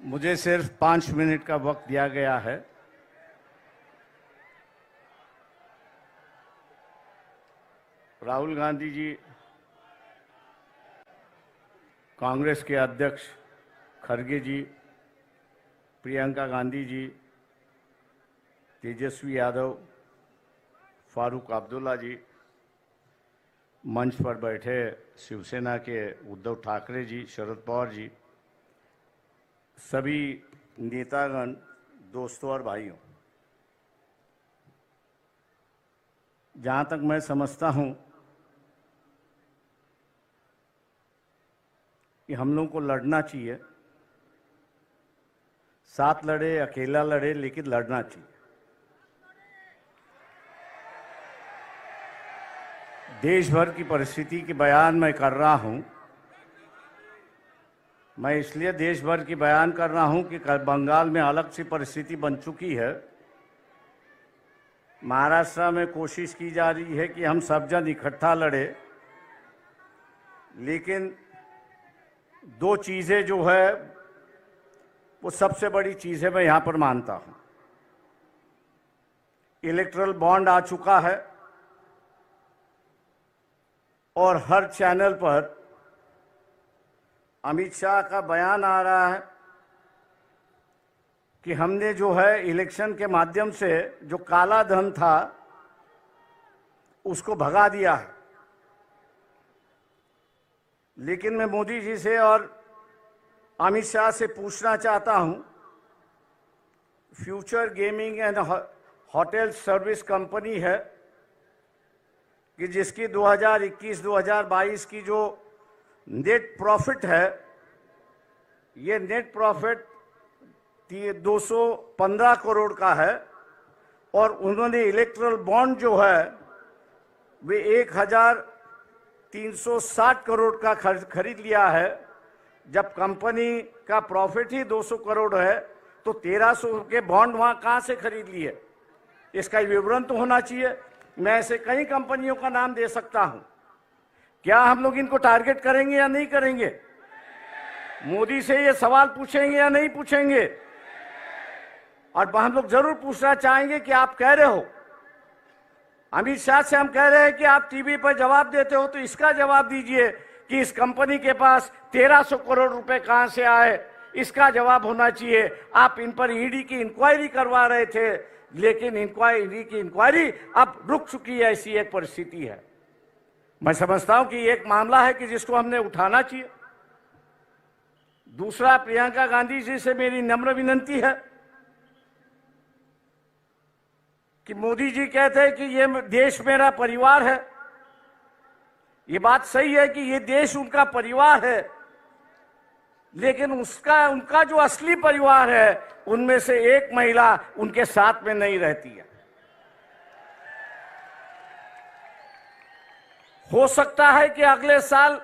मुझे सिर्फ 5 मिनट का वक्त दिया गया है। राहुल गांधी जी, कांग्रेस के अध्यक्ष खड़गे जी, प्रियंका गांधी जी, तेजस्वी यादव, फारूक अब्दुल्ला जी, मंच पर बैठे शिवसेना के उद्धव ठाकरे जी, शरद पवार जी, सभी नेतागण, दोस्तों और भाइयों, जहाँ तक मैं समझता हूँ कि हम लोगों को लड़ना चाहिए। साथ लड़े, अकेला लड़े, लेकिन लड़ना चाहिए। देश भर की परिस्थिति की बयान मैं कर रहा हूँ। मैं इसलिए देश भर की बयान कर रहा हूँ कि बंगाल में अलग सी परिस्थिति बन चुकी है। महाराष्ट्र में कोशिश की जा रही है कि हम सब जन इकट्ठा लड़े, लेकिन दो चीज़ें जो है वो सबसे बड़ी चीज़ है, मैं यहाँ पर मानता हूँ। इलेक्टरल बॉन्ड आ चुका है और हर चैनल पर अमित शाह का बयान आ रहा है कि हमने जो है इलेक्शन के माध्यम से जो काला धन था उसको भगा दिया है। लेकिन मैं मोदी जी से और अमित शाह से पूछना चाहता हूं, future gaming and hotel service company है कि जिसकी 2021-2022 की जो नेट प्रॉफिट है, ये नेट प्रॉफिट 215 करोड़ का है और उन्होंने इलेक्ट्रल बॉन्ड जो है वे 1360 करोड़ का खरीद लिया है। जब कंपनी का प्रॉफिट ही 200 करोड़ है तो 1300 के बॉन्ड वहां कहां से खरीद लिए? इसका विवरण तो होना चाहिए। मैं ऐसे कई कंपनियों का नाम दे सकता हूं। क्या हम लोग इनको टारगेट करेंगे या नहीं करेंगे? मोदी से ये सवाल पूछेंगे या नहीं पूछेंगे? और हम लोग जरूर पूछना चाहेंगे कि आप कह रहे हो, अमित शाह से हम कह रहे हैं कि आप टीवी पर जवाब देते हो, तो इसका जवाब दीजिए कि इस कंपनी के पास 1300 करोड़ रुपए कहां से आए, इसका जवाब होना चाहिए। आप इन पर ईडी की इंक्वायरी करवा रहे थे, लेकिन ईडी की इंक्वायरी अब रुक चुकी है। ऐसी एक परिस्थिति है। मैं समझता हूं कि एक मामला है कि जिसको हमने उठाना चाहिए। दूसरा, प्रियंका गांधी जी से मेरी नम्र विनती है कि मोदी जी कहते हैं कि ये देश मेरा परिवार है। ये बात सही है कि ये देश उनका परिवार है, लेकिन उनका जो असली परिवार है उनमें से एक महिला उनके साथ में नहीं रहती है। हो सकता है कि अगले साल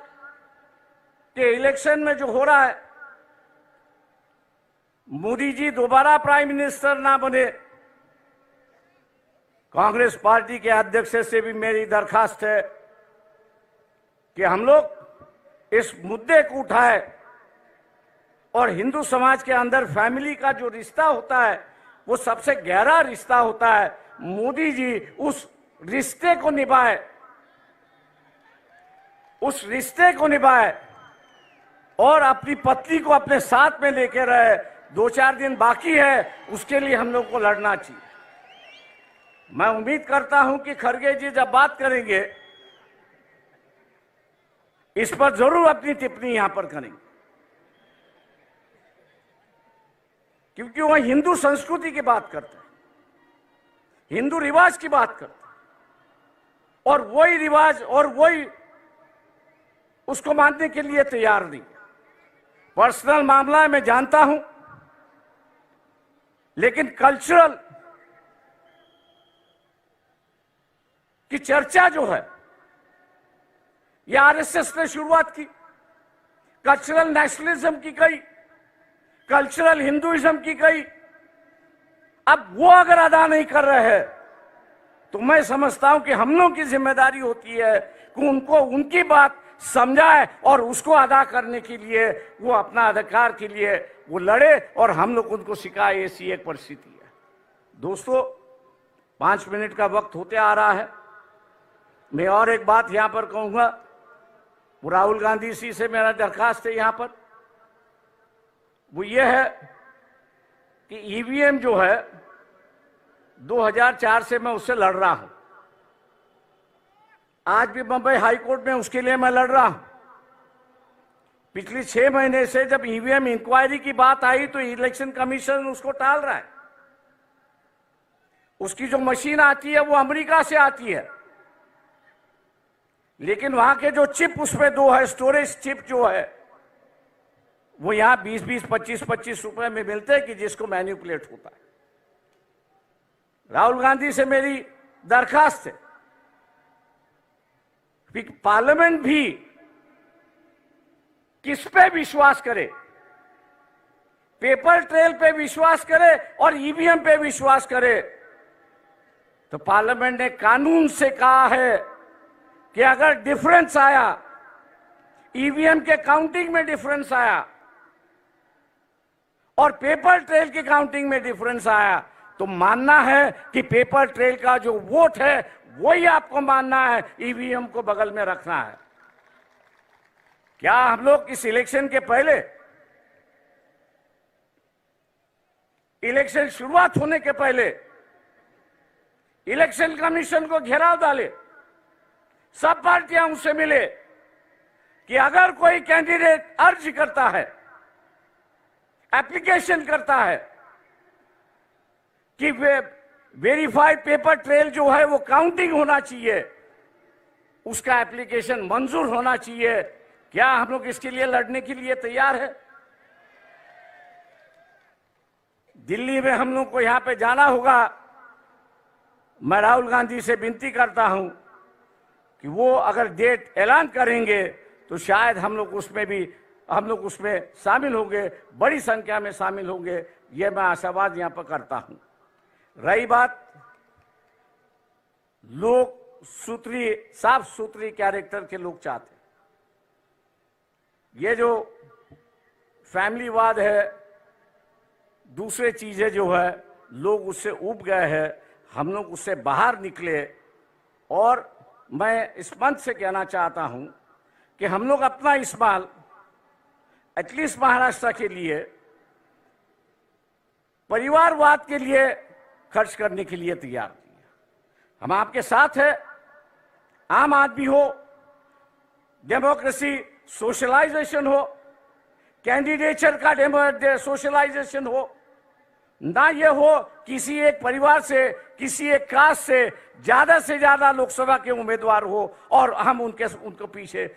के इलेक्शन में जो हो रहा है, मोदी जी दोबारा प्राइम मिनिस्टर ना बने। कांग्रेस पार्टी के अध्यक्ष से भी मेरी दरखास्त है कि हम लोग इस मुद्दे को उठाए और हिंदू समाज के अंदर फैमिली का जो रिश्ता होता है वो सबसे गहरा रिश्ता होता है। मोदी जी उस रिश्ते को निभाए, उस रिश्ते को निभाए और अपनी पत्नी को अपने साथ में लेके रहे। 2-4 दिन बाकी है, उसके लिए हम लोग को लड़ना चाहिए। मैं उम्मीद करता हूं कि खड़गे जी जब बात करेंगे इस पर जरूर अपनी टिप्पणी यहां पर करेंगे, क्योंकि वह हिंदू संस्कृति की बात करते हैं, हिंदू रिवाज की बात करते हैं और वही रिवाज और वही उसको मानने के लिए तैयार नहीं। पर्सनल मामला है, मैं जानता हूं, लेकिन कल्चरल की चर्चा जो है ये आरएसएस ने शुरुआत की, कल्चरल नेशनलिज्म की गई, कल्चरल हिंदुइज्म की गई। अब वो अगर अदा नहीं कर रहे हैं तो मैं समझता हूं कि हम लोगों की जिम्मेदारी होती है कि उनको उनकी बात समझा है और उसको अदा करने के लिए वो अपना अधिकार के लिए वो लड़े और हम लोग उनको सिखाए। ऐसी एक परिस्थिति है। दोस्तों, 5 मिनट का वक्त होते आ रहा है। मैं और एक बात यहां पर कहूंगा। वो राहुल गांधी जी से मेरा दरखास्त है यहां पर, वो ये है कि ईवीएम जो है 2004 से मैं उससे लड़ रहा हूं। आज भी बंबई हाईकोर्ट में उसके लिए मैं लड़ रहा हूं। पिछले 6 महीने से जब ईवीएम इंक्वायरी की बात आई तो इलेक्शन कमीशन उसको टाल रहा है। उसकी जो मशीन आती है वो अमेरिका से आती है, लेकिन वहां के जो चिप उसमें 2 है, स्टोरेज चिप जो है, वो यहां 20-20, 25-25 रुपए में मिलते हैं कि जिसको मैनिपुलेट होता है। राहुल गांधी से मेरी दरखास्त है कि पार्लियामेंट भी किस पे विश्वास करे, पेपर ट्रेल पे विश्वास करे और ईवीएम पे विश्वास करे। तो पार्लियामेंट ने कानून से कहा है कि अगर डिफरेंस आया, ईवीएम के काउंटिंग में डिफरेंस आया और पेपर ट्रेल की काउंटिंग में डिफरेंस आया, तो मानना है कि पेपर ट्रेल का जो वोट है वही आपको मानना है, ईवीएम को बगल में रखना है। क्या हम लोग इस इलेक्शन के पहले, इलेक्शन शुरुआत होने के पहले इलेक्शन कमीशन को घेराव डाले, सब पार्टियां उससे मिले कि अगर कोई कैंडिडेट अर्ज करता है, एप्लीकेशन करता है कि वेरीफाइड पेपर ट्रेल जो है वो काउंटिंग होना चाहिए, उसका एप्लीकेशन मंजूर होना चाहिए। क्या हम लोग इसके लिए लड़ने के लिए तैयार है? दिल्ली में हम लोग को यहां पे जाना होगा। मैं राहुल गांधी से विनती करता हूं कि वो अगर डेट ऐलान करेंगे तो शायद हम लोग उसमें शामिल होंगे, बड़ी संख्या में शामिल होंगे, ये मैं आशावाद यहां पर करता हूं। रही बात लोग साफ सुथरी कैरेक्टर के लोग चाहते हैं। ये जो फैमिलीवाद है, दूसरे चीजें जो है, लोग उससे उब गए हैं। हम लोग उससे बाहर निकले और मैं इस मंच से कहना चाहता हूं कि हम लोग अपना इस्तेमाल एटलीस्ट महाराष्ट्र के लिए परिवारवाद के लिए खर्च करने के लिए तैयार हैं। हम आपके साथ हैं। आम आदमी हो, डेमोक्रेसी सोशलाइजेशन हो, कैंडिडेचर का सोशलाइजेशन हो, ना ये हो किसी एक परिवार से, किसी एक कास्ट से ज्यादा लोकसभा के उम्मीदवार हो और हम उनके पीछे